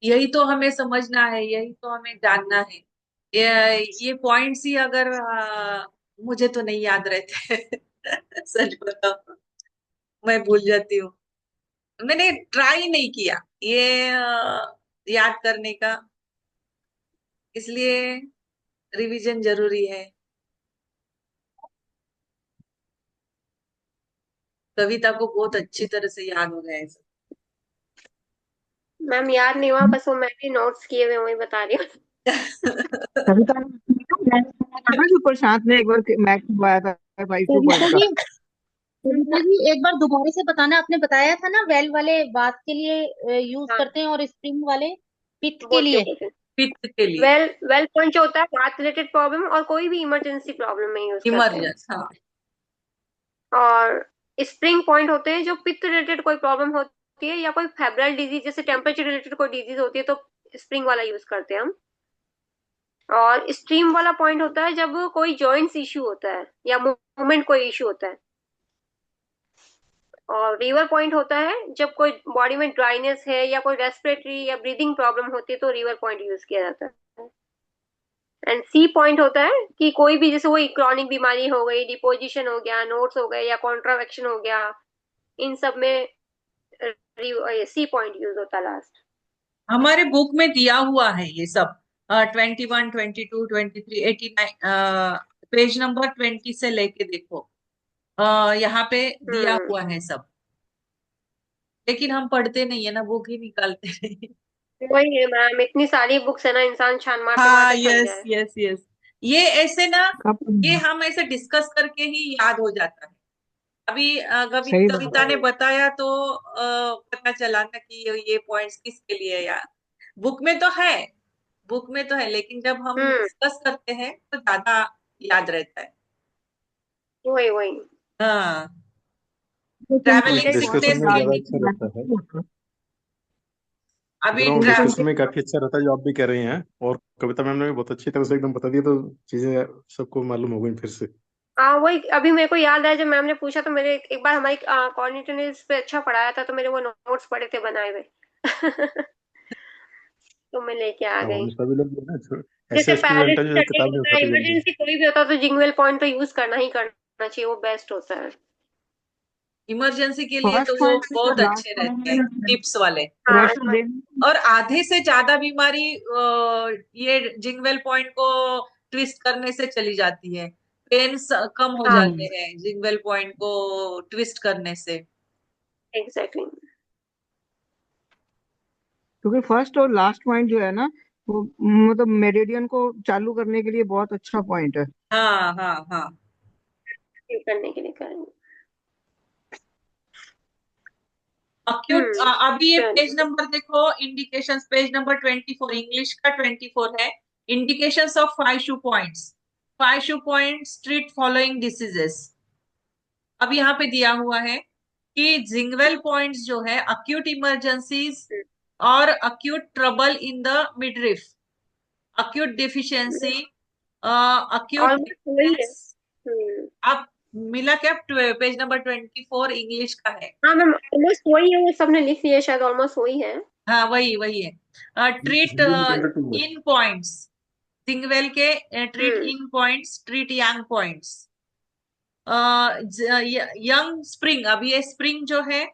यही तो हमें समझना है, यही तो हमें जानना है। ये पॉइंट्स ही अगर मुझे तो नहीं याद रहते। सच बताओ, मैं भूल जाती हूँ। मैंने ट्राई नहीं किया ये याद करने का, इसलिए रिवीजन जरूरी है। कविता को बहुत अच्छी तरह से याद हो गया है सब। मैम याद नहीं हुआ, बस वो मैं भी नोट्स किए हुए वही बता रही हूँ। कविता मैंने बताया था कि प्रशांत ने एक बार मैथ करवाया था 5 2 पॉइंट कविता का। जी, कविता जी एक बार दोबारा से बताना, आपने बताया था ना वेल वाले बात के लिए यूज हाँ, करते हैं और स्प्रिंग वाले पित्त के बोलते लिए। बोलते। पित्त के लिए। वेल वेल पॉइंट जो होता है बात रिलेटेड प्रॉब्लम और कोई भी इमरजेंसी प्रॉब्लम में यूज करते हैं। इमरजेंस, हाँ। और स्प्रिंग पॉइंट होते हैं जो पित्त रिलेटेड कोई प्रॉब्लम होती है या कोई फेब्रल डिजीज जैसे टेम्परेचर रिलेटेड कोई डिजीज होती है तो स्प्रिंग वाला यूज करते हैं हम। और स्ट्रीम वाला पॉइंट होता है जब कोई जॉइंट्स इश्यू होता है या मूवमेंट कोई इश्यू होता है। और रिवर पॉइंट होता है जब कोई बॉडी में ड्राइनेस है या कोई रेस्पिरेटरी या ब्रीदिंग प्रॉब्लम होती है तो रिवर पॉइंट यूज किया जाता है। एंड सी पॉइंट होता है कि कोई भी जैसे वही क्रॉनिक बीमारी हो गई, डिपोजिशन हो गया, नोट्स हो गए या कॉन्ट्रावेक्शन हो गया, इन सब में सी पॉइंट यूज होता है लास्ट। हमारे बुक में दिया हुआ है ये सब। 21, 22, 23, 89, पेज नंबर 20 से लेके देखो। यहाँ पे दिया हम्म। हुआ है सब। लेकिन हम पढ़ते नहीं है ना, बुक ही निकालते नहीं। वही है मैम, इतनी सारी बुक्स है ना, इंसान छान मारते हाँ, मारते थक यस जाए। Yes yes. ये ऐसे ना, कब? ये हम ऐसे डिस्कस करके ही याद हो जाता है। अभी सही बात कविता ने वही। बताया तो पता चला ना कि ये पॉइंट्स किसके लिए है यार। बुक में तो है, बुक में तो है, लेकिन जब हम हम्म। डिस्कस करते हैं तो ज्यादा याद रहता है। वही वही। हाँ। है। ट्रैवलिंग कंप्लीटेड बहुत सिकनेस डिस्कशन में के याद ज्यादा लिए। अच्छा रहता है। है। मैं कह अभी रहा हूँ फुल डिस्कशन में कंप्लीट। काफी अच्छा रहता है जो आप भी कह रही हैं, और कविता मैम ने भी बहुत अच्छी तरह से एकदम बता दिया, तो चीजें सबको मालूम हो गई फिर से। हाँ वही, अभी मेरे को याद आया जब मैम ने पूछा तो मेरे एक बार हमारी कोऑर्डिनेटर ने इस पे अच्छा पढ़ाया था तो मेरे वो नोट्स पड़े थे बनाए हुए। तो मैं लेके आ हाँ, गई। हम सभी लोग जो है ना, जैसे ऐसे स्टूडेंट हैं जो पैरासिटामोल किताब नहीं होता है, उठाते जल्दी। इमरजेंसी कोई भी होता है तो जिंगवेल पॉइंट तो यूज करना ही करना चाहिए, वो बेस्ट होता है। इमरजेंसी के लिए तो फर्स्ट वो पॉइंट से बहुत लास्ट अच्छे रहते हैं, पॉइंट टिप्स वाले। हाँ प्रेशर देना। और आधे से ज्यादा बीमारी ये जिंगवेल पॉइंट को ट्विस्ट करने से चली जाती है। पेन्स कम हो हाँ जाते हैं जिंगवेल पॉइंट को ट्विस्ट करने से। एग्जैक्टली। क्योंकि फर्स्ट और लास्ट पॉइंट जो है ना, वो मतलब मेरिडियन को चालू करने के लिए बहुत अच्छा पॉइंट है। हाँ हाँ हाँ। करने के लिए करेंगे। अक्यूट, अभी ये पेज चलिए। नंबर देखो, इंडिकेशंस पेज नंबर 24, इंग्लिश का 24 है। Indications of five shoe points. Five shoe points treat following diseases. अब यहाँ पे दिया हुआ है कि जिंगवेल पॉइंट्स जो है अक्यूट इमरजेंसीज और acute trouble in the midriff, acute deficiency, acute almost वही है। वीकनेस। अब मिला क्या? पेज नंबर 24 इंग्लिश का है। हाँ मैम, ऑलमोस्ट वही है, वो सबने लिख लिया शायद, ऑलमोस्ट वही है। हाँ, वही वही है। ट्रीट हिंदी में 22 है। इन पॉइंट्स, जिंगवेल के treat hmm. Ying points, treat young points. Ying spring, अब ये स्प्रिंग जो है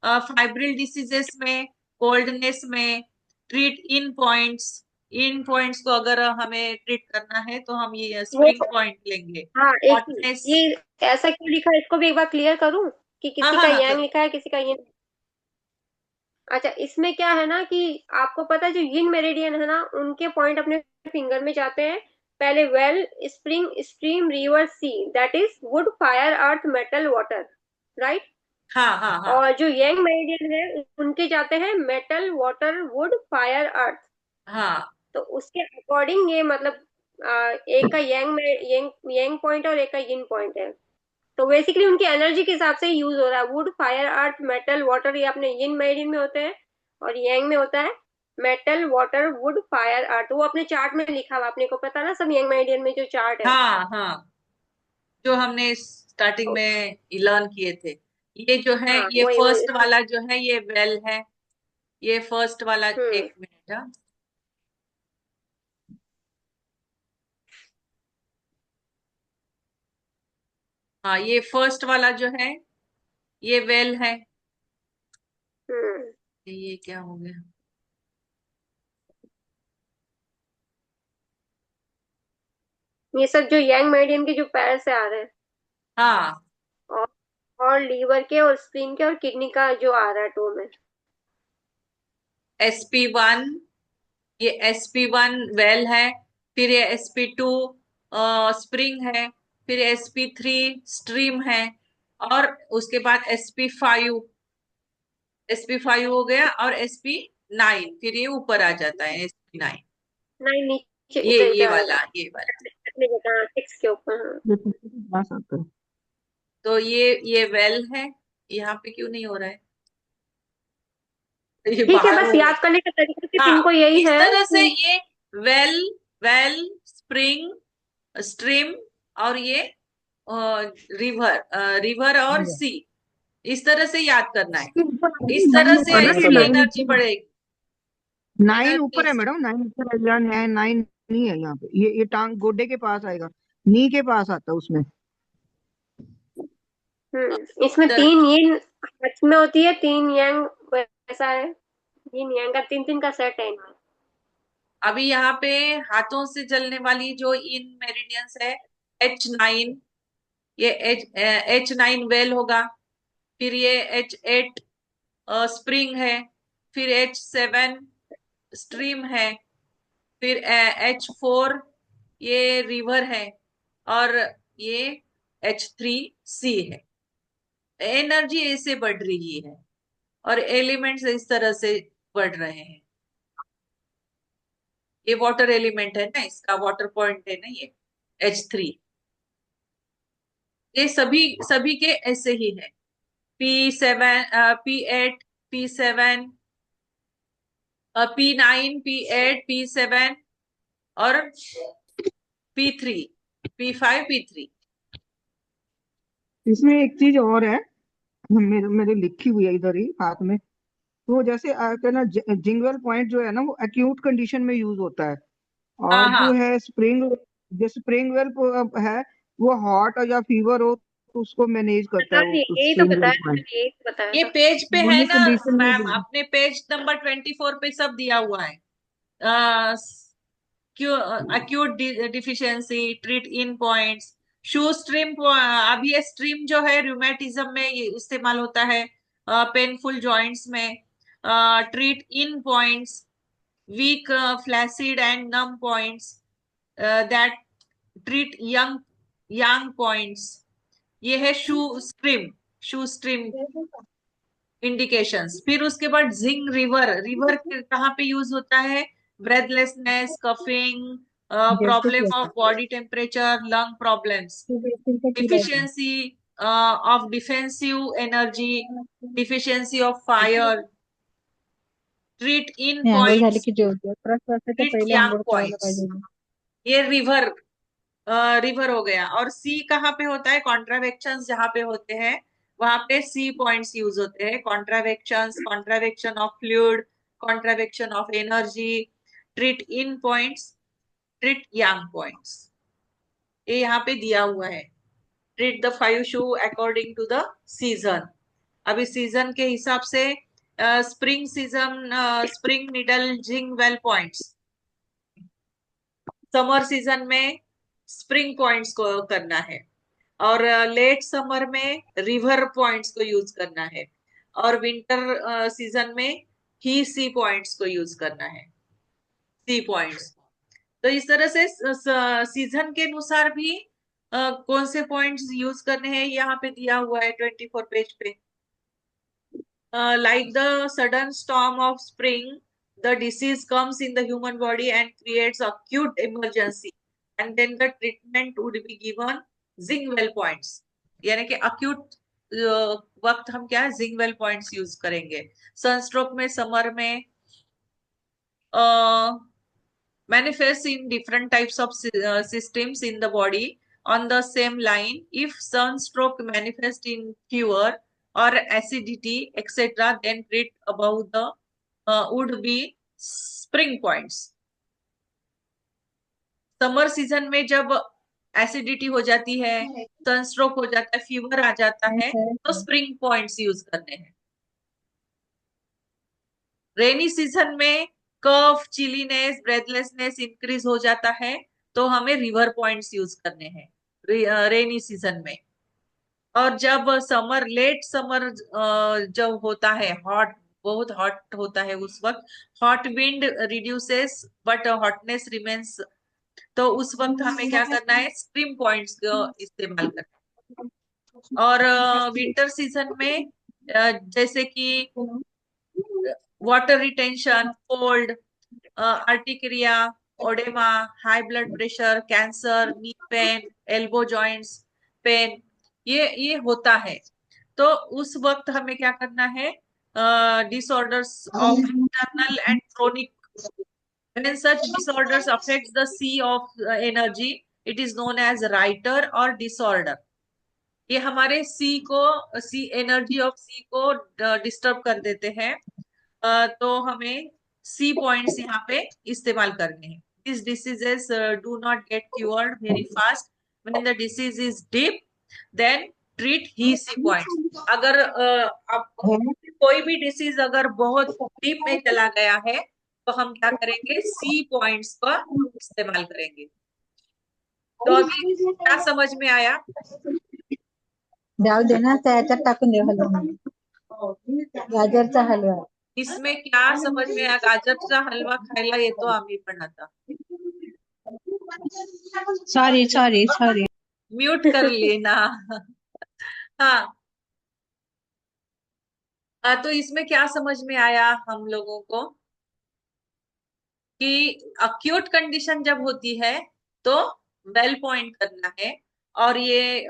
फाइब्रिल डिसीजेस में, कोल्डनेस में, ट्रीट इन पॉइंट्स। इन पॉइंट्स को अगर हमें ट्रीट करना है तो हम ये वो स्प्रिंग पॉइंट लेंगे। हाँ, एक हॉटनेस। ये ऐसा क्यों लिखा है इसको भी एक बार क्लियर करूं कि हाँ किसी हाँ का हाँ, यांग करो। लिखा है किसी का yin। अच्छा, इसमें क्या है ना कि आपको पता है जो यिन मेरिडियन है ना उनके पॉइंट अपने फिंगर में जाते हैं। पहले well, spring, stream, river, sea, that is wood, fire, earth, metal, water, right. हाँ हाँ हाँ और जो यंग मेरिडियन है उनके जाते हैं मेटल, वाटर, वुड, फायर, अर्थ। हाँ तो उसके अकॉर्डिंग ये मतलब एक का यंग में यंग यंग पॉइंट और एक का यिन पॉइंट है। तो बेसिकली उनकी एनर्जी के हिसाब से यूज हो रहा है, would, fire, earth, metal, water, ये अपने यिन मेरिडियन में होते हैं। और यांग में होता है मेटल, वाटर, वुड, फायर, अर्थ। वो अपने चार्ट में लिखा हुआ, अपने को पता ना सब यंग मेरिडियन में जो चार्ट है। हाँ हाँ, जो हमने स्टार्टिंग तो, में लर्न किए थे। ये जो है, हाँ ये वही वही। फर्स्ट वाला जो है ये वेल है। ये फर्स्ट वाला, हम्म। एक मिनट, बेटा। हाँ, ये फर्स्ट वाला जो है ये वेल है। ये क्या हो गया? ये सब जो यंग मेरिडियन के जो पैर से आ रहे हैं, हाँ, और और लीवर के और स्प्लीन के और किडनी का जो आ रहा है टो में। SP1, ये SP1 वेल है, फिर ये SP2 स्प्रिंग है, फिर SP3 स्ट्रीम है, और उसके बाद SP5 हो गया, और SP9 फिर ये ऊपर आ जाता है SP9। नहीं, नीचे ये इधर वाला, ये वाला। अपनी जगह 6 के ऊपर। हाँ, ये पीछे से जा सकता है। तो ये वेल है, यहाँ पे क्यों नहीं हो रहा है? ये ठीक है, बाहर बस हो गया। याद करने का तरीका सिर्फ हाँ, इनको यही इस है तरह से कि ये वेल वेल स्प्रिंग स्ट्रीम और ये रिवर और सी, इस तरह से याद करना है। इस तरह से मैडम ये इसकी 9 एनर्जी ऊपर, बढ़ेगी। 9 एनर्जी ऊपर है मैडम, 9 ऊपर है या 9 नहीं है यहाँ पे। ये टांग गोड्डे के पास आएगा, नी के पास आता है उसमें। इसमें 3 यिन हाथ में होती है, 3 यांग वैसा है। यिन यांग का 3-3 का सेट है इनमें। अभी यहाँ पे हाथों से चलने वाली जो इन मेरिडियंस है H9, ये H9 वेल होगा, फिर ये H8 स्प्रिंग है, फिर H7 स्ट्रीम है, फिर H4 ये रिवर है, और ये H3 C है। एनर्जी ऐसे बढ़ रही है और एलिमेंट्स इस तरह से बढ़ रहे हैं। ये वाटर एलिमेंट है ना, इसका वाटर पॉइंट है ना ये H3। ये सभी सभी के ऐसे ही है। P7 P8 P7 P9 P8 P7 और P3 P5 P3। इसमें एक चीज और है, मेरे मेरे लिखी हुई है इधर ही हाथ में। तो जैसे क्या ना, जिंगवेल पॉइंट जो है ना वो एक्यूट कंडीशन में यूज होता है, हाँ और हाँ, जो है जो स्प्रिंग वेल है वो हॉट या फीवर हो तो उसको मैनेज करता बता है वो दिए, यही तो स्प्रिंग वेल बताया था, पॉइंट। मैंने यही तो बताया ये था। पेज पे है दोनों ना कंडीशन में मैम, अपने पेज नंबर 24 पे सब दिया हुआ है। acute deficiency, treat in points, shoe stream. अब ये स्ट्रीम जो है रूमेटिज्म में ये इस्तेमाल होता है, पेनफुल जॉइंट्स में। Treat in points, weak flaccid and numb points, that treat young points. ये है शू स्ट्रीम इंडिकेशंस। फिर उसके बाद जिंग रिवर, रिवर कहाँ पे यूज होता है? Breathlessness, coughing, problem of body temperature, lung problems, deficiency of defensive energy, deficiency of fire, treat इन आंघोळ झाली पॉइंट्स, की जेवतो प्रश्वासाच्या ट्रीट पहिले यंग आंघोळ करायला पॉइंट्स। पाहिजे. ये रिवर हो गया। और सी कहाँ पे होता है? कॉन्ट्रावेक्शन जहां पे होते हैं वहां पे सी पॉइंट्स यूज होते हैं। Contravection of fluid, contravection of energy, treat in points, treat young points. ये यहाँ पे दिया हुआ है। Treat the 5 shu according to the season. अभी सीजन के हिसाब से spring season, spring needle jing well points. Summer season में स्प्रिंग पॉइंट्स को करना है, और लेट समर में रिवर पॉइंट्स को यूज करना है, और विंटर सीजन में ही सी पॉइंट्स को यूज करना है, सी पॉइंट्स। तो इस तरह से सीजन के अनुसार भी कौन से पॉइंट्स यूज करने हैं यहाँ पे दिया हुआ है 24 पेज पे। Like the sudden storm of spring, the disease comes in the human body and creates acute emergency, and then the treatment would be given Zingwell points। यानी कि acute वक्त हम क्या है, Zingwell points यूज करेंगे। Sunstroke में summer में manifests in different types of systems in the body on the same line. If sunstroke manifests in fever or acidity, etc., then treat above the would be spring points. Summer season में जब acidity हो जाती है, sunstroke हो जाता है, fever आ जाता है, तो स्प्रिंग पॉइंट्स यूज करने हैं। रेनी सीजन में कफ, चिलीनेस, ब्रेथलेसनेस इंक्रीज हो जाता है, तो हमें रिवर पॉइंट्स यूज करने हैं रेनी सीजन में। और जब समर, लेट समर जब होता है, हॉट, बहुत हॉट होता है, उस वक्त hot wind reduces but hotness remains, तो उस वक्त हमें क्या करना है, स्प्रिंग पॉइंट्स का इस्तेमाल करना है। और विंटर सीजन में जैसे कि water retention, cold, urticaria, oedema, high blood pressure, cancer, knee pain, elbow joints pain, ये होता है। तो उस वक्त हमें क्या करना है, disorders of internal and chronic, when such disorders affects the sea of energy, it is known as writer or disorder। ये हमारे सी को, सी एनर्जी ऑफ सी को डिस्टर्ब कर देते हैं, तो हमें सी पॉइंट्स यहाँ पे इस्तेमाल करने हैं। These diseases do not get cured very fast. When the disease is deep, then treat he sea points. अगर आप कोई भी डिसीज अगर बहुत डीप में चला गया है, तो हम क्या करेंगे, सी पॉइंट्स का इस्तेमाल करेंगे। तो अभी क्या समझ में आया? जाऊ दे ना, त्याच्यात टाकून दे हलवा, गाजरचा हलवा। इसमें क्या समझ में आया? गाजरचा हलवा खायला येतो आम्ही पण आता। सॉरी सॉरी सॉरी, म्यूट कर लेना। हाँ, तो इसमें क्या समझ में आया हम लोगों को कि अक्यूट कंडीशन जब होती है तो वेल पॉइंट करना है। और ये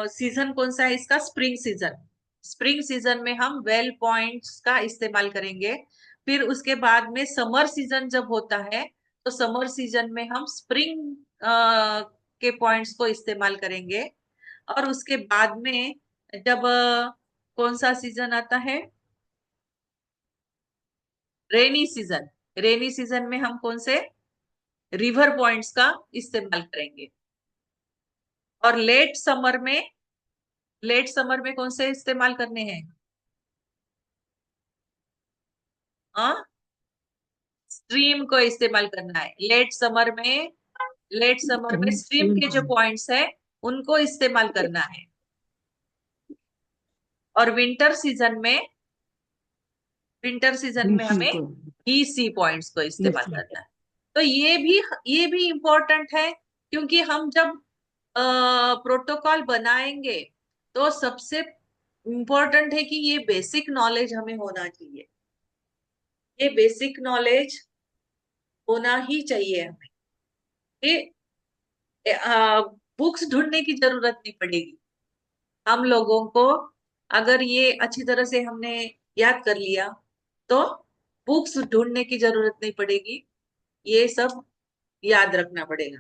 सीजन कौन सा है इसका? Spring season. स्प्रिंग सीजन में हम वेल पॉइंट्स का इस्तेमाल करेंगे। फिर उसके बाद में समर सीजन जब होता है, तो समर सीजन में हम स्प्रिंग के पॉइंट्स को इस्तेमाल करेंगे। और उसके बाद में जब कौन सा सीजन आता है? Rainy season. रेनी सीजन में हम कौन से रिवर पॉइंट्स का इस्तेमाल करेंगे। और लेट समर में कौन से इस्तेमाल करने हैं? स्ट्रीम को इस्तेमाल करना है। लेट समर में स्ट्रीम के जो पॉइंट्स है उनको इस्तेमाल करना है। और विंटर सीजन में हमें ई सी पॉइंट्स को इस्तेमाल करना है। तो ये भी इम्पोर्टेंट है, क्योंकि हम जब प्रोटोकॉल बनाएंगे तो सबसे इम्पोर्टेंट है कि ये बेसिक नॉलेज हमें होना चाहिए। ये बेसिक नॉलेज होना ही चाहिए हमें। ये बुक्स ढूंढने की जरूरत नहीं पड़ेगी हम लोगों को। अगर ये अच्छी तरह से हमने याद कर लिया तो बुक्स ढूंढने की जरूरत नहीं पड़ेगी। ये सब याद रखना पड़ेगा।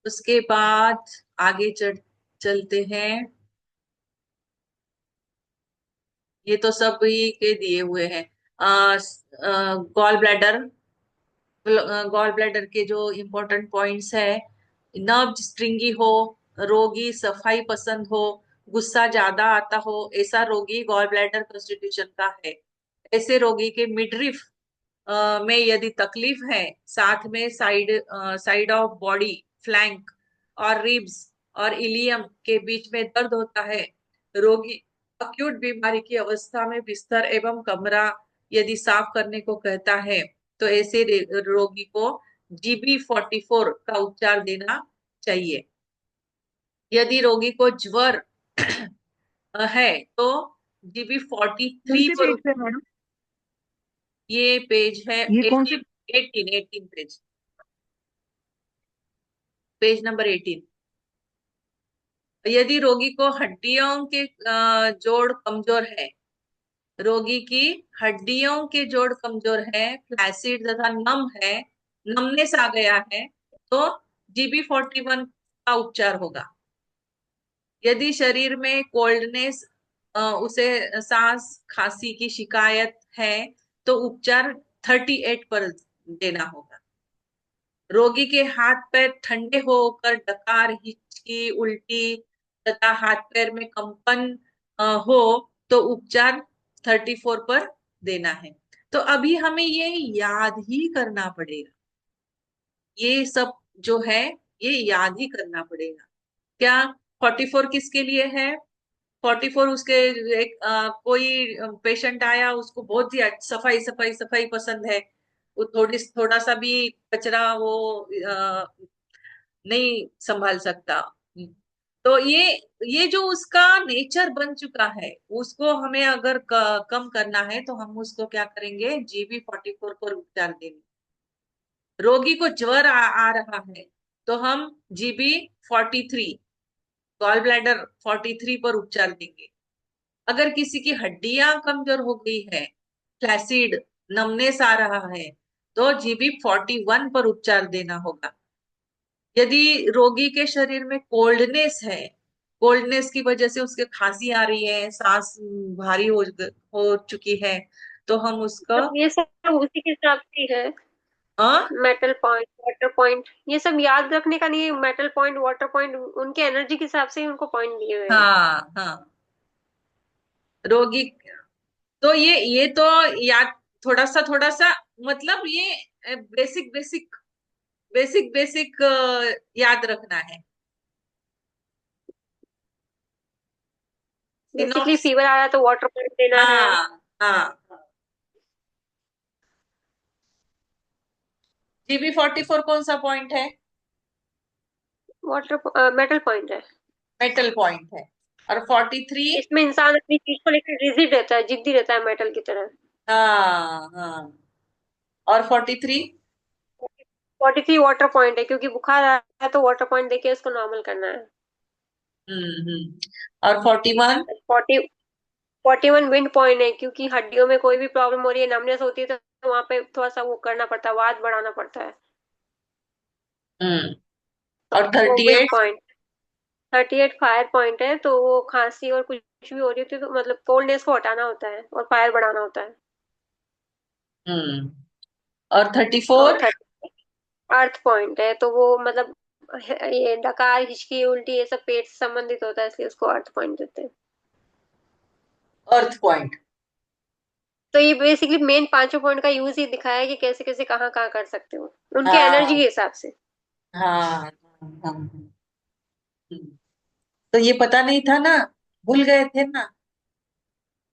उसके बाद आगे चलते हैं। ये तो सब ही के दिए हुए हैं। गॉल ब्लैडर के जो इम्पोर्टेंट पॉइंट्स है, नर्व स्ट्रिंगी हो, रोगी सफाई पसंद हो, गुस्सा ज्यादा आता हो, ऐसा रोगी गॉल ब्लैडर कॉन्स्टिट्यूशन का है। ऐसे रोगी के मिडरिफ में यदि तकलीफ है, साथ में साइड ऑफ बॉडी, फ्लैंक और रिब्स और इलियम के बीच में दर्द होता है, रोगी अक्यूट बीमारी की अवस्था में बिस्तर एवं कमरा यदि साफ करने को कहता है, तो ऐसे रोगी को GB44 का उपचार देना चाहिए। यदि रोगी को ज्वर है तो GB43 पर, ये पेज है ये कौन सी? 18 पेज नंबर 18। यदि रोगी को हड्डियों के जोड़ कमजोर है, रोगी की हड्डियों के जोड़ कमजोर है, फ्लैसिड तथा नम है, नमनेस आ गया है, तो GB41 का उपचार होगा। यदि शरीर में कोल्डनेस उसे सांस खांसी की शिकायत है तो उपचार 38 पर देना होगा। रोगी के हाथ पैर ठंडे होकर डकार, हिचकी, उल्टी तथा हाथ पैर में कंपन हो तो उपचार 34 पर देना है। तो अभी हमें ये याद ही करना पड़ेगा, ये सब जो है ये याद ही करना पड़ेगा। क्या 44 किसके लिए है? 44 उसके एक कोई पेशेंट आया, उसको बहुत ही सफाई सफाई सफाई पसंद है, वो थोड़ा सा भी कचरा वो नहीं संभाल सकता। तो ये जो उसका नेचर बन चुका है, उसको हमें अगर कम करना है तो हम उसको क्या करेंगे, जीबी 44 पर उपचार देंगे। रोगी को ज्वर आ रहा है तो हम जीबी 43, गॉल ब्लैडर 43 पर उपचार देंगे। अगर किसी की हड्डियां कमजोर हो गई है, फ्लैसिड, नमनेस आ रहा है, तो जीबी 41 पर उपचार देना होगा। यदि रोगी के शरीर में कोल्डनेस है, कोल्डनेस की वजह से उसके खांसी आ रही है, सांस भारी हो चुकी है, तो हम उसका ये सब उसी के हिसाब से है। हाँ मेटल पॉइंट, वाटर पॉइंट, ये सब याद रखने का नहीं है। मेटल पॉइंट, वाटर पॉइंट, उनके एनर्जी के हिसाब से ही उनको पॉइंट दिए हुए हैं। हाँ रोगी, तो ये तो याद, थोड़ा सा मतलब ये बेसिक बेसिक बेसिक बेसिक याद रखना है। बेसिकली सिनॉप्स, फीवर आ रहा है तो वाटर पॉइंट देना है। हाँ जीबी 44 कौन सा पॉइंट है? वाटर मेटल पॉइंट है। मेटल पॉइंट है। और 43? इसमें इंसान अपनी चीज को लेकर रिजिड रहता है, जिद्दी रहता है मेटल की तरह। हाँ और 43? 43 वाटर पॉइंट है, क्योंकि बुखार आ रहा है तो वाटर पॉइंट देके उसको नॉर्मल करना है। और 41? 41 विंड पॉइंट है, क्योंकि हड्डियों में कोई भी प्रॉब्लम हो रही है, नमनेस होती है तो वहां पे थोड़ा सा वो करना पड़ता है, वात बढ़ाना पड़ता है। हम्म और वो विंड 38? पॉइंट। 38 फायर पॉइंट है, तो वो खांसी और कुछ भी हो रही होती है तो मतलब कोल्डनेस को हटाना होता है और फायर बढ़ाना होता है। हम्म और और 34? 30 अर्थ पॉइंट है, तो वो मतलब ये डकार, हिचकी, उल्टी, ये सब पेट से संबंधित होता है, इसलिए उसको अर्थ पॉइंट देते हैं। अर्थ पॉइंट। तो ये बेसिकली मेन पांचों पॉइंट का यूज ही दिखाया है कि कैसे कैसे कहाँ कहाँ कर सकते हो, उनके एनर्जी हाँ के हिसाब से। हाँ। तो ये पता नहीं था ना, भूल गए थे ना,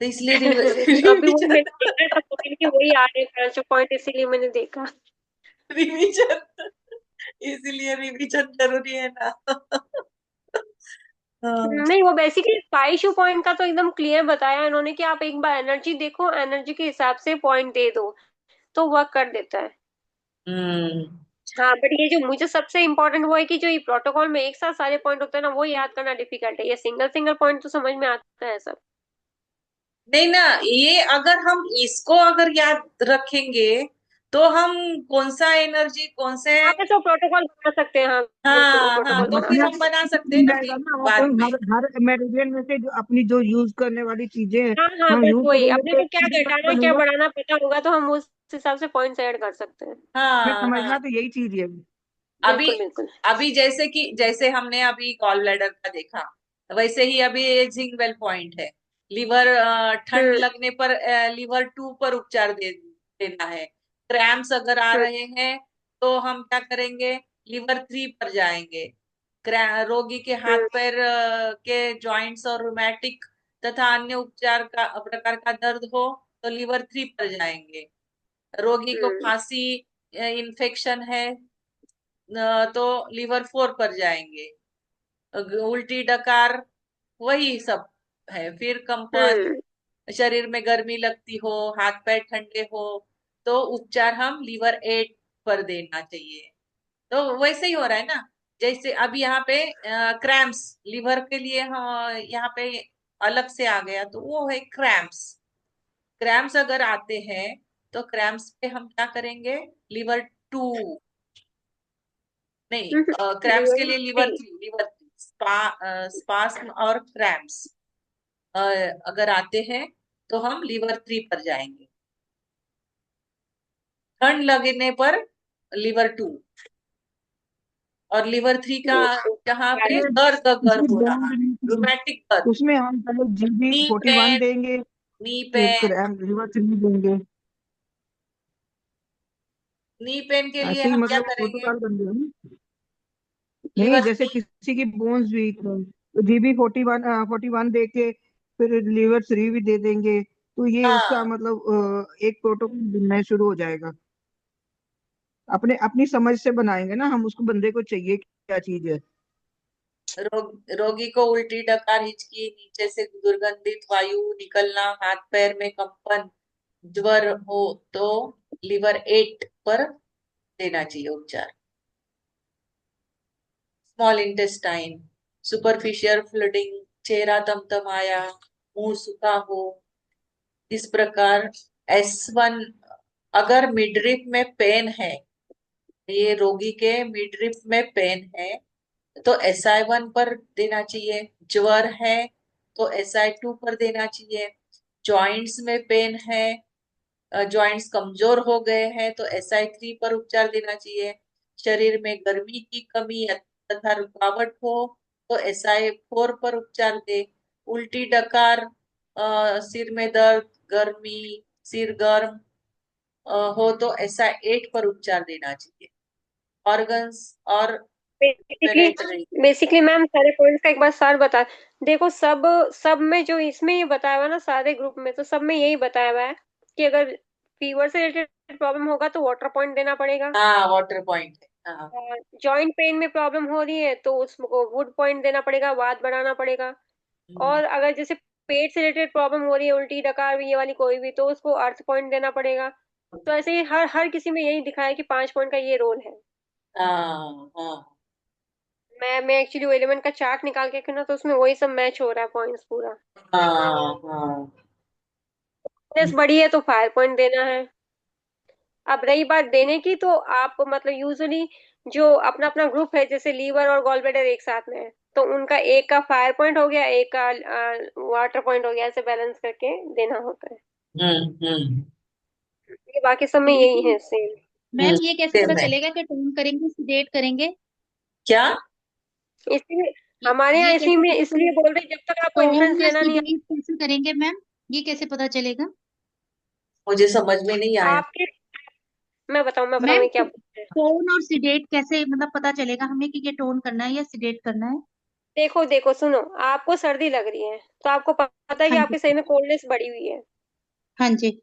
तो इसलिए अभी वो मैंने रिवीजन देखा था पॉइंट कि वही आ रहे हैं पांचों पॉइंट, इसीलिए मैंने देखा। रिवीजन इसीलिए रिवीजन जरूरी है ना। हाँ नहीं, वो बेसिकली 5 पॉइंट का तो एकदम क्लियर बताया इन्होंने कि आप एक बार एनर्जी देखो, एनर्जी के हिसाब से पॉइंट दे दो तो वर्क कर देता है। हम्म हाँ, बट ये जो मुझे सबसे इम्पोर्टेंट वो है कि जो ये प्रोटोकॉल में एक साथ सारे पॉइंट होते हैं ना, वो याद करना डिफिकल्ट है। ये सिंगल सिंगल पॉइंट तो समझ में आता है सब। नहीं ना, ये अगर हम इसको अगर याद रखेंगे तो हम कौन सा एनर्जी कौन से, यहाँ पे तो प्रोटोकॉल बना सकते हैं, हाँ। बिल्कुल, वो हाँ प्रोटोकॉल तो बना फिर सकते हम बना सकते हैं मिल ना जाएगा फिर ना। आप बाद में। हर मेरिडियन में से जो अपनी जो यूज करने वाली चीजें हैं, हैं। हाँ हाँ, हम बस यूज वही करेंगे अपने तो को एक क्या चीज पता घटाना क्या बनेगा। बढ़ाना पता होगा तो हम उस हिसाब से पॉइंट्स ऐड कर सकते हैं। हमें हाँ समझना तो यही चीज है। अभी बिल्कुल बिल्कुल। अभी जैसे हमने अभी गॉल ब्लैडर का देखा, वैसे ही अभी ये जिंगवेल पॉइंट है। लीवर ठंड हम्म लगने पर लीवर 2 पर उपचार देना है। क्रैम्प्स अगर आ हम्म रहे हैं तो हम क्या करेंगे, लीवर 3 पर जाएंगे। रोगी के हाथ हम्म पैर के जॉइंट्स और रूमेटिक तथा अन्य उपचार का प्रकार का दर्द हो तो लीवर 3 पर जाएंगे। रोगी को हम्म खांसी, इन्फेक्शन है तो लीवर 4 पर जाएंगे। उल्टी डकार वही सब है। फिर कंपन, हम्म शरीर में गर्मी लगती हो, हाथ पैर ठंडे हो तो उपचार हम लीवर 8 पर देना चाहिए। तो वैसे ही हो रहा है ना, जैसे अब यहाँ पे क्रैम्प्स लीवर के लिए, हाँ यहाँ पे अलग से आ गया तो वो है क्रैम्प्स। क्रैम्प्स अगर आते हैं तो क्रैम्प्स पे हम क्या करेंगे, लीवर 2, नहीं क्रैम्प्स के लीवर लिए 3। लीवर 3, स्पास्म और क्रैम्प्स। अगर आते हैं तो हम लीवर 3 पर जाएंगे। ठंड लगने पर लीवर 2, और लीवर 3 का जहाँ पे ये दर्द गर्म इसमें हो रहा, बॉन्ड रोमैटिक दर्द, उसमें हम पहले GB नी 41 पेन, देंगे, नी फिर पेन, लीवर 3 देंगे, नी पेन के लिए ऐसे ही हम क्या मतलब करेंगे? प्रोटोकॉल बन गया ना। नहीं, लीवर जैसे 3। किसी की बोन्स वीक है तो GB 41 दे के फिर लीवर 3 भी दे देंगे, तो ये उसका हाँ, मतलब एक प्रोटोकॉल बनना शुरू हो जाएगा। अपने अपनी समझ से बनाएंगे ना हम, उसको बंदे को चाहिए क्या चीज है। रोगी को उल्टी, डकार, हिचकी, नीचे से दुर्गंधित वायु निकलना, हाथ पैर में कंपन, ज्वर हो तो लीवर 8 पर देना चाहिए उपचार। स्मॉल इंटेस्टाइन, सुपरफिशियल फ्लडिंग, चेहरा तमतमाया, मुंह सूखा हो, इस प्रकार S1। अगर मिडरिप में पेन है, ये रोगी के मिडरिप में पेन है, तो SI1 पर देना चाहिए। ज्वर है तो SI2 पर देना चाहिए। जॉइंट्स में पेन है, जॉइंट्स कमजोर हो गए हैं तो SI3 पर उपचार देना चाहिए। शरीर में गर्मी की कमी तथा रुकावट हो तो SI4 पर उपचार दे। उल्टी, डकार, सिर में दर्द, गर्मी, सिर गर्म हो तो SI8 पर उपचार देना चाहिए। ऑर्गन्स और बेसिकली पेनेट्री। बेसिकली मैम सारे पॉइंट्स का एक बार सर बता। देखो, सब सब में जो इसमें ये बताया हुआ है ना, सारे ग्रुप में तो सब में यही बताया हुआ है कि अगर फीवर से रिलेटेड प्रॉब्लम होगा तो वाटर पॉइंट देना पड़ेगा, हाँ, वाटर पॉइंट है, हाँ। और जॉइंट पेन में प्रॉब्लम हो रही है तो उसको वुड पॉइंट देना पड़ेगा, वात बढ़ाना पड़ेगा। हम्म, और अगर जैसे पेट से रिलेटेड प्रॉब्लम हो रही है, उल्टी, डकार, ये वाली कोई भी, तो उसको अर्थ पॉइंट देना पड़ेगा। तो ऐसे ही हर हर किसी में यही दिखाया है कि 5 पॉइंट का ये रोल है। हाँ, हाँ, मैं एक्चुअली वो एलिमेंट का चार्ट निकाल के रखी ना, तो उसमें वही सब मैच हो रहा है पॉइंट्स पूरा। हाँ, हाँ। फिटनेस बढ़ी है तो फायर पॉइंट देना है। अब रही बात देने की, तो आप मतलब यूजुअली जो अपना अपना ग्रुप है, जैसे लीवर और गॉल ब्लैडर एक साथ में है, तो उनका एक का फायर पॉइंट हो गया, एक का वाटर पॉइंट हो गया, ऐसे बैलेंस करके देना होता है। हम्म। ये बाकी सब में यही लेकिन है सेम। मैम ये कैसे पता सेम है। चलेगा कि टोन करेंगे सीडेट करेंगे? क्या? इसलिए ये हमारे यहाँ ये इसी कैसे में पता इसलिए चलेगा? बोल रहे हैं, जब तक आपको टोन इंफ्रेंस या लेना नहीं सीडेट कैसे करेंगे मैम? ये कैसे पता चलेगा? मुझे समझ में नहीं आया। आपके, मैं मैम बताऊंगी क्या बोलते हैं। टोन और सीडेट कैसे मतलब पता चलेगा हमें कि ये टोन करना है या सीडेट करना है? देखो देखो सुनो, आपको सर्दी लग रही है तो आपको पता है कि हाँ जी। आपके शरीर में कोल्डनेस बढ़ी हुई है। हाँ जी।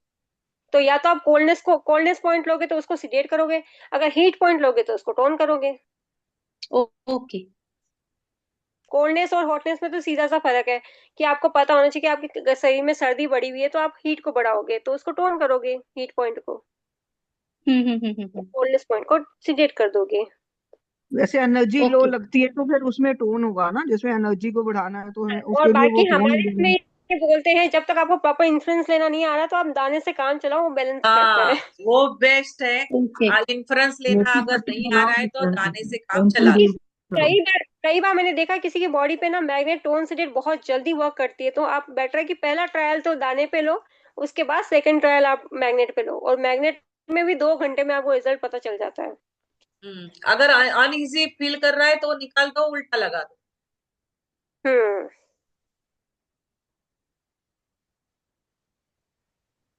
तो या तो आप कोल्डनेस पॉइंट लोगे तो उसको सिडेट करोगे, अगर हीट पॉइंट लोगे तो उसको टोन करोगे। ओके। कोल्डनेस और हॉटनेस में तो सीधा सा फर्क है कि आपको पता होना चाहिए कि आपके शरीर में सर्दी बढ़ी हुई है, तो आप हीट को बढ़ाओगे तो उसको टोन करोगे, हीट पॉइंट को। हम्म। कोल्डनेस पॉइंट को सिडेट कर दोगे। वैसे एनर्जी लो ओके। लगती है तो फिर उसमें टोन होगा ना, जिसमें एनर्जी को बढ़ाना है तो हमें और उसके लिए वो बाकी टोन हमारे इसमें देंगे। ये बोलते हैं, जब तक आपको प्रॉपर इंश्योरेंस लेना नहीं आ रहा तो आप दाने से काम चलाओ, वो बैलेंस करता हाँ, है। वो बेस्ट है। ओके। इंफ्रेंस लेना मोटी अगर पट्टी नहीं आ बनाओ, रहा है तो दाने से काम टेंशन चला क्योंकि लो। दूर करो। कई बार मैंने देखा किसी की बॉडी पे ना मैग्नेट टोन सिडेट बहुत जल्दी वर्क करती है, तो आप बेटर है कि पहला ट्रायल तो दाने पे लो, उसके बाद सेकंड ट्रायल आप मैग्नेट पे लो, और मैग्नेट में भी 2 घंटे में आपको रिजल्ट पता चल जाता है। अगर अनइजी फील कर रहा है तो निकाल दो, उल्टा लगा दो। हम्म।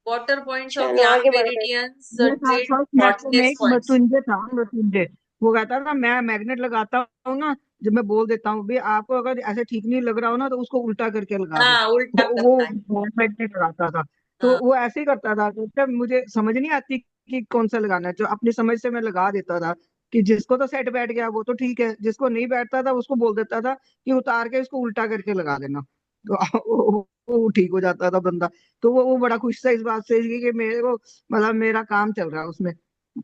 वाटर पॉइंट्स ऑफ चलो यांग आगे बढ़ रहे मेरिडियंस, ये था ट्रीट फर्स्ट मैथ्स में हॉटनेस एक पॉइंट्स। मृत्युंजय था, मृत्युंजय। वो कहता था मैं मैग्नेट लगाता हूँ ना, जब मैं बोल देता हूँ भाई आपको अगर ऐसे ठीक नहीं लग रहा हो ना तो उसको उल्टा करके लगा दो। हाँ, उल्टा करना है। वो मैग्नेट लगाता था, तो हाँ, वो ऐसे ही करता था। तो जब मुझे समझ नहीं आती कि कौन सा लगाना है, जो अपनी समझ से मैं लगा देता था कि जिसको तो सेट बैठ गया वो तो ठीक है, जिसको नहीं बैठता था उसको बोल देता था कि उतार के इसको उल्टा करके लगा देना, तो वो ठीक हो जाता था बंदा। तो वो बड़ा खुश था इस बात से कि मेरे को मतलब मेरा काम चल रहा है उसमें,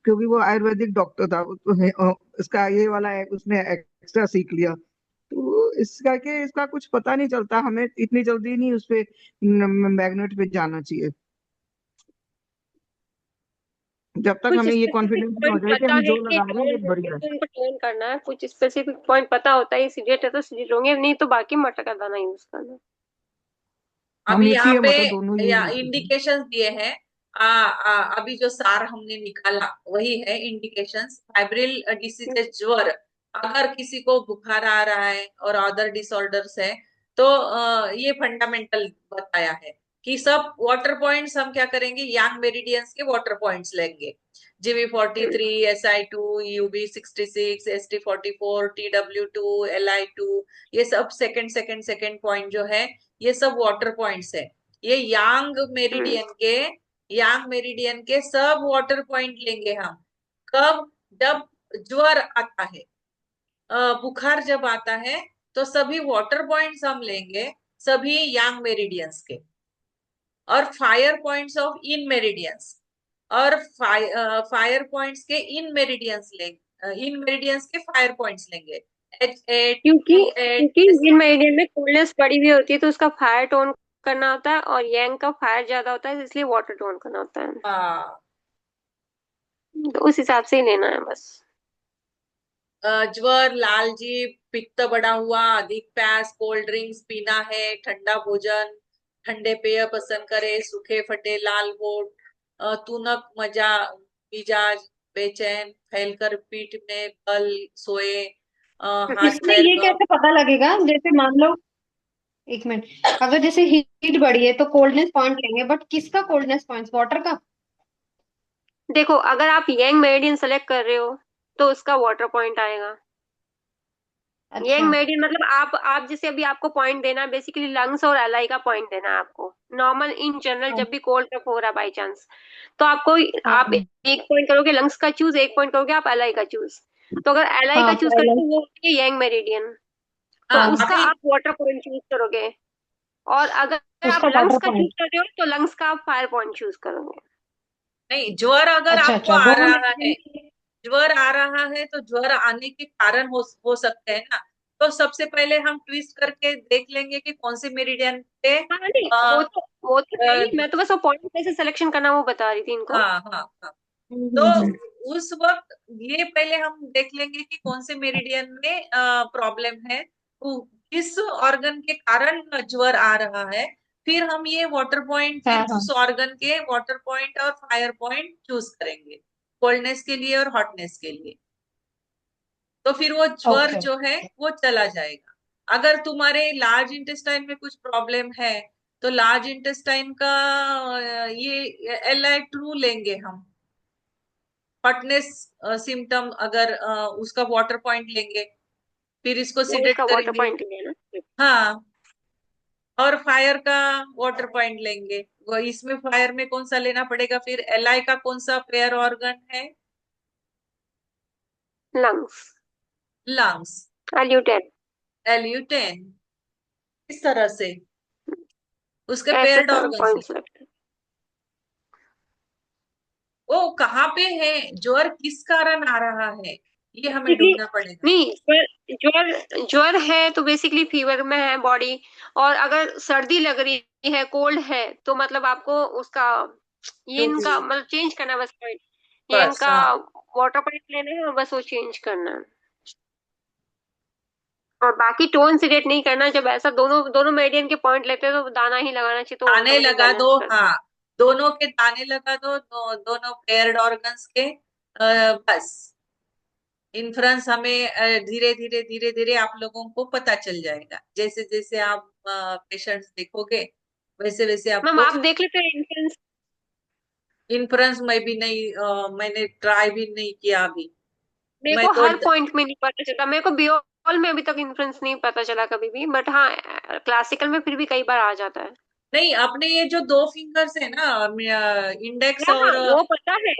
क्योंकि वो आयुर्वेदिक डॉक्टर था। इसका ये वाला है, उसने एक्स्ट्रा सीख लिया। तो इसका के इसका कुछ पता नहीं चलता, हमें इतनी जल्दी नहीं उस पे मैग्नेट पे जाना चाहिए, जब तक कुछ हमें ये स्पेसिफिक कॉन्फिडेंस नहीं हो पॉइंट जाए कि पता हम है जो कि लगा रहे हैं टोन वो होंगे बढ़िया है। तो उनको टोन करना है, कुछ स्पेसिफिक पॉइंट पता होता है सिगरेट है तो सिगरेट होंगे, नहीं तो बाकी मटर का दाना यूज करना। अभी मिक्स ही यहाँ है, पे मतलब दोनों यूज होते हैं। इंडिकेशंस दिए हैं। अभी जो सार हमने निकाला वही है इंडिकेशंस। फाइब्रिल डिसीजेस, ज्वर, अगर किसी को बुखार आ रहा है और अदर डिसऑर्डर्स है तो ये फंडामेंटल बताया है कि सब वाटर पॉइंट्स हम क्या करेंगे, यांग मेरिडियंस के वाटर पॉइंट्स लेंगे। GV43, SI2, UB66, ST44, TW2, LI2, ये सब सेकंड पॉइंट जो है ये सब वाटर पॉइंट्स है। ये यांग मेरिडियन के सब वाटर पॉइंट लेंगे हम। कब? जब ज्वर आता है, बुखार जब आता है तो सभी वाटर पॉइंट्स हम लेंगे, सभी यांग मेरिडियंस के, और fire points of in meridians, और फायर पॉइंट्स के इन मेरिडियंस लेंगे, इन मेरिडियंस के फायर पॉइंट्स लेंगे। H8, क्योंकि Q8, क्योंकि yin मेरिडियन में कोल्डनेस बढ़ी हुई होती है तो उसका फायर टोन करना होता है, और yang का फायर ज्यादा होता है इसलिए वाटर टोन करना होता है। हाँ, तो उस हिसाब से ही लेना है बस। ज्वर, लालजी, पित्त बढ़ा हुआ, अधिक प्यास, कोल्ड ड्रिंक्स पीना है, ठंडा भोजन, ठंडे पेय पसंद करे, सूखे फटे लाल होठ, तुनक मिजाज, बेचैन, फैलकर पीठ में बल सोए, हाथ इसमें पैर ये कैसे पता लगेगा? जैसे मान लो, एक मिनट, अगर जैसे हीट बढ़ी है तो कोल्डनेस पॉइंट लेंगे, बट किसका कोल्डनेस पॉइंट? वाटर का? देखो, अगर आप यंग मेरिडियन सेलेक्ट कर रहे हो तो उसका वाटर पॉइंट आएगा। यंग अच्छा। मेरिडियन मतलब आप जैसे अभी आपको पॉइंट देना है बेसिकली लंग्स और एलआई का पॉइंट देना है आपको। नॉर्मल इन जनरल जब भी कोल्ड कफ हो रहा है बाई चांस, तो आपको आप हाँ एक पॉइंट करोगे लंग्स का चूज, एक पॉइंट करोगे आप एलआई का चूज। तो अगर एलआई का हाँ, चूज करोगे तो वो होती है यंग मेरिडियन, तो हाँ, उसका अभी आप वाटर पॉइंट चूज करोगे। और अगर आप उसका लंग्स वाटर का चूज पॉइंट। कर रहे हो तो लंग्स का आप फायर पॉइंट चूज करोगे। नहीं, ज्वर अगर अच्छा आपको अच्छा, आ दोनों रहा है, में। ज्वर आ रहा है तो ज्वर आने के कारण हो सकते हैं ना, तो सबसे पहले हम ट्विस्ट करके देख लेंगे कि कौन से मेरिडियन पे हाँ नहीं, आ, वो तो है ही, मैं तो बस वो पॉइंट कैसे सिलेक्शन करना वो बता रही थी इनको। हाँ हाँ हाँ, तो हम्म। उस वक्त ये पहले हम देख लेंगे कि कौन से मेरिडियन में प्रॉब्लम है, तो किस ऑर्गन के कारण ज्वर आ रहा है, फिर हम ये वाटर पॉइंट, हाँ फिर हाँ। उस ऑर्गन के वाटर पॉइंट और फायर पॉइंट चूज करेंगे, कोल्डनेस के लिए और हॉटनेस के लिए। तो फिर वो ज्वर ओके। जो है वो चला जाएगा। अगर तुम्हारे लार्ज इंटेस्टाइन में कुछ प्रॉब्लम है तो लार्ज इंटेस्टाइन का ये LI2 लेंगे हम। हॉटनेस सिम्टम अगर उसका वाटर पॉइंट लेंगे, फिर इसको लंग्स सिडेट का वाटर करेंगे। पॉइंट है ना। हाँ, और फायर का वाटर पॉइंट लेंगे। वो इसमें फायर में कौन सा लेना पड़ेगा फिर? LI का कौन सा पेयर ऑर्गन है? लंग्स, लंग्स, एल्यूटेन, LU10। इस तरह से उसके ऐसे पेयर्ड ऑर्गन से पॉइंट सिलेक्ट। वो कहाँ पे है, ज्वर किस कारण आ रहा है, ये हमें बेसिकली ढूंढना पड़ेगा। नहीं, ज्वर ज्वर ज्वर है तो बेसिकली फीवर में है बॉडी। और अगर सर्दी लग रही है, कोल्ड है, तो मतलब आपको उसका ये जो इनका भी, मतलब चेंज करना है बस पॉइंट। ये बस इनका हाँ। वाटर पॉइंट लेना है और बस वो चेंज करना है। और बाकी टोन सिलेक्ट नहीं करना। जब ऐसा दोनों दोनों मेडियन के पॉइंट लेते हैं तो दाना ही लगाना चाहिए, तो दाने ऑटोमेटिक लगा दो, बैलेंस कर। हाँ, दोनों के दाने लगा दो, दोनों पेयर्ड ऑर्गन्स के, बस इन्फ्लुएंस हमें धीरे धीरे धीरे धीरे आप लोगों को पता चल जाएगा। जैसे जैसे आप पेशेंट्स देखोगे वैसे वैसे मैम आपको आप देख लेते हैं इन्फ्लुएंस। इन्फ्लुएंस। मैं भी नहीं, मैंने ट्राई भी नहीं किया अभी। मेरे मैं को तो हर पॉइंट में नहीं पता चला, मेरे को बियोल में अभी तक इन्फ्लुएंस नहीं पता चला कभी भी, बट हाँ क्लासिकल में फिर भी कई बार आ जाता है। नहीं, अपने ये जो दो फिंगर्स है ना, इंडेक्स हाँ और वो पता है,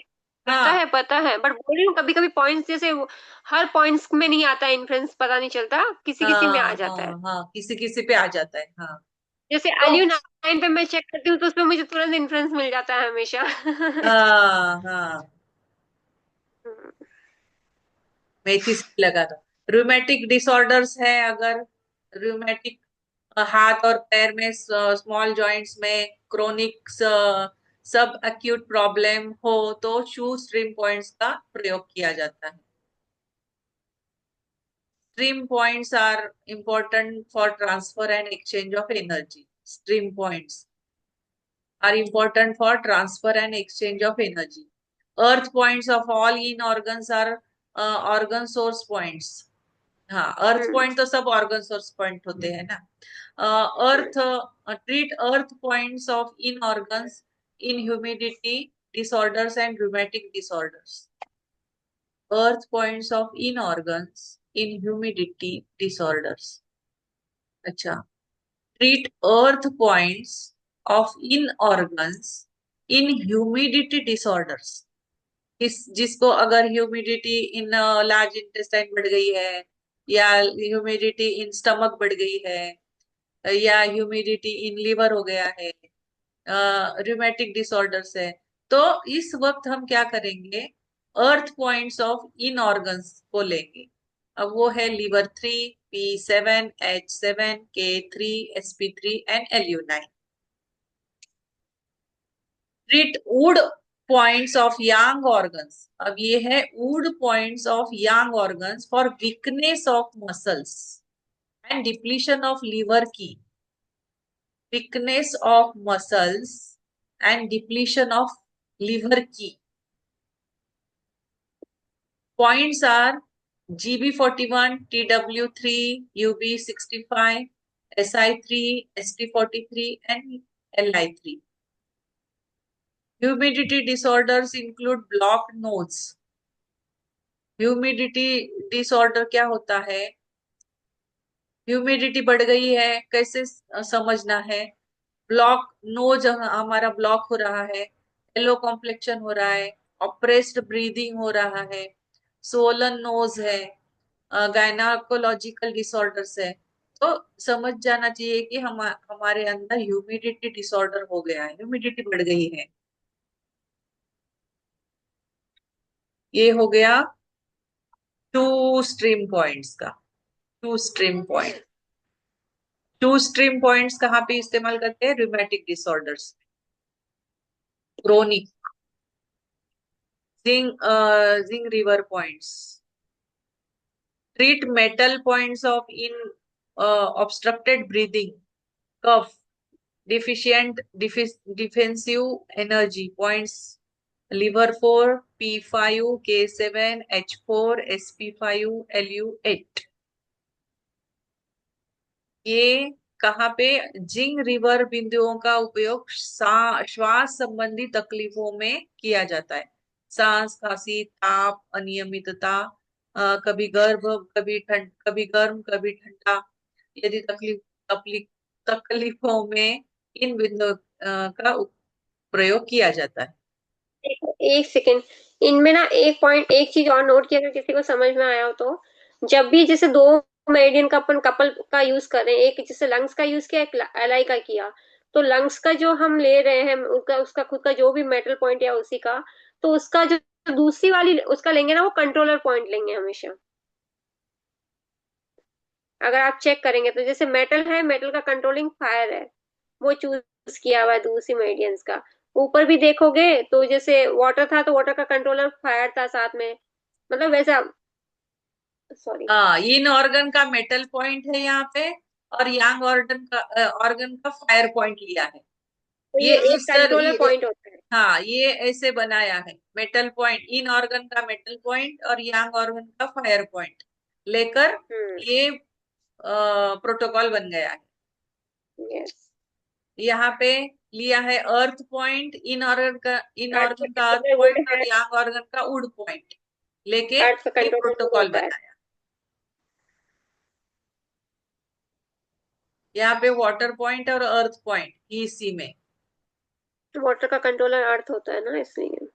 हाँ पता है, बट बोल रही हूँ कभी कभी पॉइंट्स जैसे हर पॉइंट्स में नहीं आता है इन्फ्लुएंस, पता नहीं चलता, किसी किसी में आ हाँ जाता है। हाँ हाँ, किसी किसी पे आ जाता है, हाँ। जैसे तो एलयू 9 पे मैं चेक करती हूँ तो उसमें मुझे तुरंत इन्फ्लुएंस मिल जाता है हमेशा। हाँ हाँ, मेथी से लगा दो। रूमेटिक डिसऑर्डर्स है, अगर रूमेटिक हाथ और पैर में, स्मॉल जॉइंट्स में, क्रोनिक सब एक्यूट प्रॉब्लम हो तो शू स्ट्रीम पॉइंट्स का प्रयोग किया जाता है। Stream points are important for transfer and exchange of energy. stream points are important for transfer and exchange of energy. Earth points of all in organs are organ source points. हाँ, अर्थ point तो सब organ source point होते हैं ना. Earth treat earth points of yin organs in humidity disorders and rheumatic disorders. Earth points of in organs in humidity disorders. अच्छा, treat earth points of in organs in humidity disorders. जिसको अगर humidity in large intestine बढ़ गई है, या humidity in stomach बढ़ गई है, या ह्यूमिडिटी इन लिवर हो गया है, रिमेटिक डिसऑर्डर्स है, तो इस वक्त हम क्या करेंगे, earth points of yin organs को लेंगे. अब वो है liver 3, P7, H7, K3, SP3 and LU9. Treat wood points of yang organs. अब ये है wood points of yang organs for weakness of muscles and depletion of liver की. weakness of muscles and depletion of liver key. Points are GB41, TW3, UB65, SI3, ST43 and LI3. Humidity disorders include blocked nose. Humidity disorder क्या होता है? Humidity बढ़ गई है, कैसे समझना है? ब्लॉक नोज हमारा ब्लॉक हो रहा है, येलो कॉम्प्लेक्शन हो रहा है, ऑप्रेस्ड ब्रीदिंग हो रहा है, सोलन नोज है, गायनाकोलॉजिकल डिसऑर्डर्स है, तो समझ जाना चाहिए कि हमारे अंदर ह्यूमिडिटी डिसऑर्डर हो गया है, ह्यूमिडिटी बढ़ गई है. ये हो गया 2 स्ट्रीम पॉइंट्स का. 2 स्ट्रीम पॉइंट. 2 स्ट्रीम पॉइंट्स कहाँ पे इस्तेमाल करते हैं? Rheumatic disorders, chronic. Jing river points. Treat metal points of in obstructed breathing, cough, deficient defensive energy points, liver 4, P5, K7, H4, SP5, LU8. ये कहाँ पे? जिंग रिवर बिंदुओं का उपयोग श्वास संबंधी तकलीफों में किया जाता है. सांस, खांसी, ताप, अनियमितता, कभी कभी गर्म कभी ठंडा, यदि तकलीफों में इन बिंदुओं का प्रयोग किया जाता है. एक सेकेंड, इनमें ना एक चीज और नोट किया, अगर किसी को समझ में आया हो तो, जब भी जैसे 2 मेरिडियन का अपन कपल का यूज कर रहे हैं, एक जैसे लंग्स का यूज किया, एक एलआई का किया, तो लंग्स का जो हम ले रहे हैं उसका खुद का जो भी मेटल पॉइंट या उसी का, तो उसका जो दूसरी वाली उसका लेंगे ना, वो कंट्रोलर पॉइंट लेंगे हमेशा. अगर आप चेक करेंगे तो जैसे मेटल है, मेटल का कंट्रोलिंग फायर है, वो चूज किया हुआ है दूसरी मेरिडियंस का. ऊपर भी देखोगे तो जैसे वाटर था तो वाटर का कंट्रोलर फायर था साथ में, मतलब वैसा. सॉरी, इन ऑर्गन का मेटल पॉइंट है यहाँ पे, और यांग ऑर्गन का फायर पॉइंट लिया है. तो ये एक कंट्रोलर पॉइंट होता है. हाँ, ये ऐसे बनाया है. मेटल पॉइंट, इन ऑर्गन का मेटल पॉइंट और यांग ऑर्गन का फायर पॉइंट लेकर ये प्रोटोकॉल बन गया है. यस, यहाँ पे लिया है अर्थ पॉइंट, इन ऑर्गन का अर्थ पॉइंट और यांग ऑर्गन का वुड पॉइंट लेके ये प्रोटोकॉल बनाया. यहाँ पे वाटर पॉइंट और अर्थ पॉइंट इसी में. वाटर का कंट्रोलर अर्थ होता है ना, इसलिए.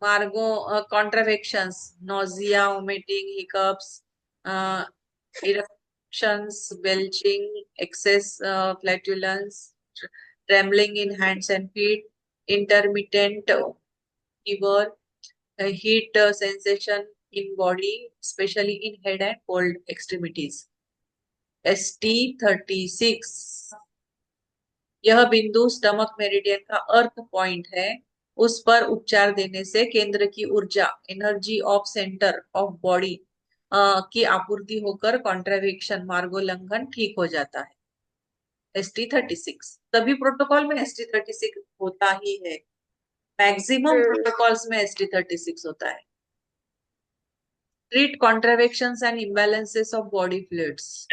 मार्गो contravections, nausea, vomiting, hiccups, eruptions, belching, excess flatulence, trembling in hands and feet, intermittent fever, heat sensation in body, especially in head and cold extremities. ST36. यह बिंदु स्टमक मेरिडियन का अर्थ पॉइंट है. उस पर उपचार देने से केंद्र की ऊर्जा, energy of centre of body की आपूर्ति होकर कॉन्ट्रावेक्शन मार्गोल्लंघन ठीक हो जाता है। ST36 सभी प्रोटोकॉल में ST36 होता ही है, मैक्सिमम प्रोटोकॉल्स में ST36 होता है। Treat contravections and imbalances of body fluids.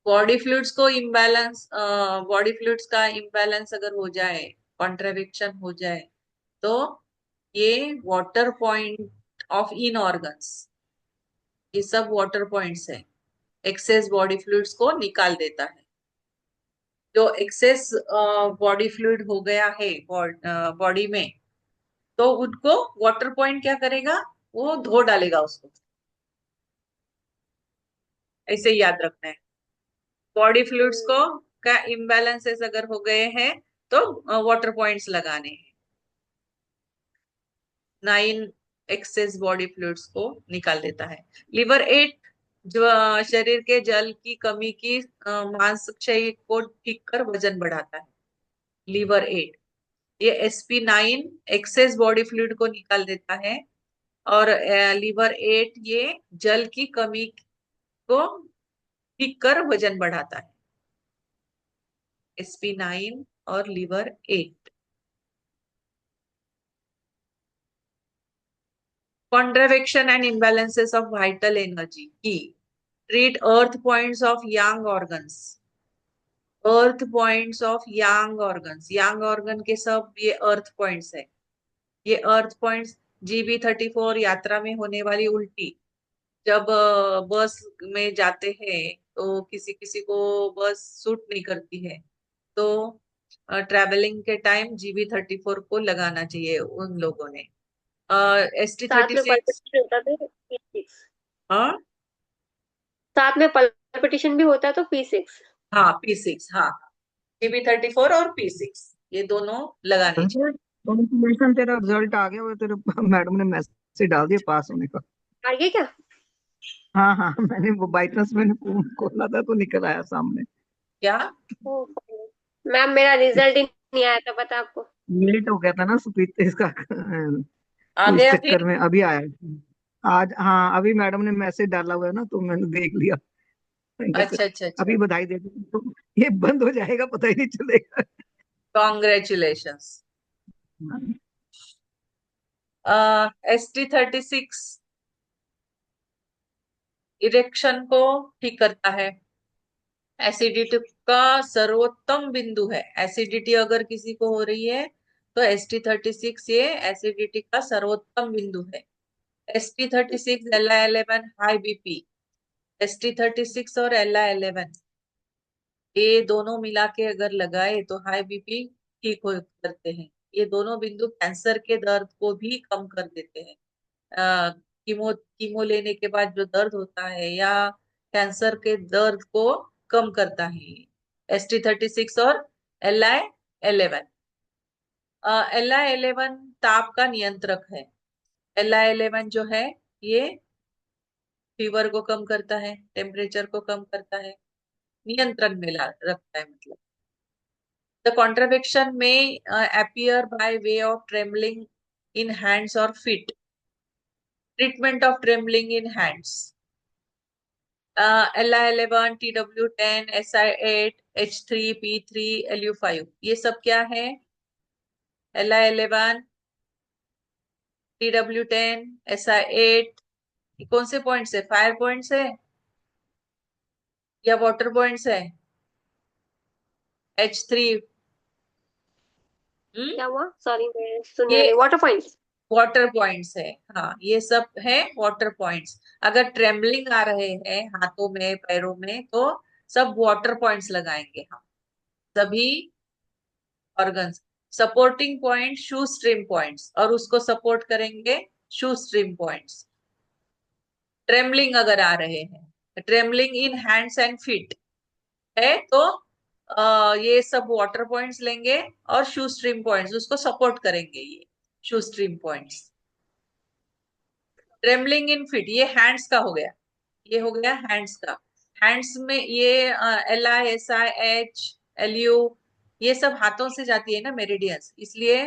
Body fluids को इम्बैलेंस, बॉडी फ्लूइड्स का इम्बैलेंस अगर हो जाए, कॉन्ट्रावेक्शन हो जाए, तो ये water point of yin organs, ये सब वाटर पॉइंट्स है, एक्सेस बॉडी फ्लूइड्स को निकाल देता है। जो एक्सेस बॉडी फ्लूइड हो गया है बॉडी में, तो उनको वाटर पॉइंट क्या करेगा, वो धो डालेगा उसको। ऐसे ही याद रखना है। बॉडी फ्लूइड्स को का इम्बैलेंसेस अगर हो गए हैं तो वाटर पॉइंट्स लगाने हैं। 9 एक्सेस बॉडी फ्लूइड्स को निकाल देता है। लिवर 8 जो शरीर के जल की कमी की मांसपेशी को ठीक कर वजन बढ़ाता है। लिवर 8 ये SP9 एक्सेस बॉडी फ्लूइड को निकाल देता है, और लिवर 8 ये जल की कमी को ठीक कर वजन बढ़ाता है। SP9 और liver 8। Contraction and imbalances of vital energy key. Treat earth points of young organs. Earth points of yang organs, Yang organ के सब ये अर्थ पॉइंट्स है। ये अर्थ पॉइंट्स GB34 यात्रा में होने वाली उल्टी, जब बस में जाते हैं तो किसी किसी को बस सूट नहीं करती है, तो ट्रेवलिंग के टाइम GB34 को लगाना चाहिए उन लोगों ने। साथ में ST36 पल्पिटेशन होता तो P6, हाँ साथ में पल्पिटेशन भी होता तो P6। हाँ P6, हाँ GB34 और P6 ये दोनों लगाने चाहिए। कॉन्ग्रेचुलेशन, तेरा रिजल्ट आ गया, वो तेरे मैडम ने मैसेज डाल दिया पास होने का। आगे क्या? हाँ हाँ, मैंने वो बाई चांस मैंने खोला था तो निकल आया सामने। क्या? मैम मेरा रिजल्ट ही नहीं आया था, पता आपको। लेट हो गया था ना सुपीत इसका आ तो इस गया चक्कर फिर? में अभी आया आज। हाँ, अभी मैडम ने मैसेज डाला हुआ है ना, तो मैंने देख लिया। जैसे अच्छा अच्छा अच्छा, अभी बधाई दे दी तो ये बंद हो जाएगा, पता ही नहीं चलेगा। कॉन्ग्रेचुलेशंस। ST36 इरेक्शन को ठीक करता है। एसिडिटी का सर्वोत्तम बिंदु है। एसिडिटी अगर किसी को हो रही है तो ST36 ये एसिडिटी का सर्वोत्तम बिंदु है। ST36 LI11 high BP, ST36 और LI11 ये दोनों मिला के अगर लगाए तो हाई BP ठीक हो करते हैं। ये दोनों बिंदु कैंसर के दर्द को भी कम कर देते हैं। कीमो लेने के बाद जो दर्द होता है या कैंसर के दर्द को कम करता है ST36 और LI11। LI11 ताप का नियंत्रक है। LI11 जो है ये फीवर को कम करता है, टेम्परेचर को कम करता है, नियंत्रण में रखता है। मतलब द कॉन्ट्रावेक्शन में appear by way of trembling in hands or feet. Treatment of trembling in hands. LI11, TW10, SI8, H3, P3, LU5 ये सब क्या है? LI11, TW10, SI8 ये कौन से पॉइंट्स है? फायर पॉइंट्स है या वाटर पॉइंट्स है? H3 क्या हुआ? सॉरी मैं सुन नहीं ये रही। Water points. वाटर पॉइंट्स है, हाँ ये सब है वाटर पॉइंट्स। अगर ट्रेमलिंग आ रहे हैं हाथों में पैरों में तो सब वाटर पॉइंट्स लगाएंगे हम, सभी ऑर्गन्स। सपोर्टिंग पॉइंट शू स्ट्रीम पॉइंट्स, और उसको सपोर्ट करेंगे शू स्ट्रीम पॉइंट्स। ट्रेमलिंग अगर आ रहे हैं, trembling in hands and feet है तो ये सब वाटर पॉइंट्स लेंगे और शू स्ट्रीम पॉइंट्स उसको सपोर्ट करेंगे, ये shu stream points. Trembling in feet ये हैंड्स का हो गया, ये हो गया हैंड्स का। हैंड्स में ये LI, SI, H, LU ये सब हाथों से जाती है ना मेरिडियंस, इसलिए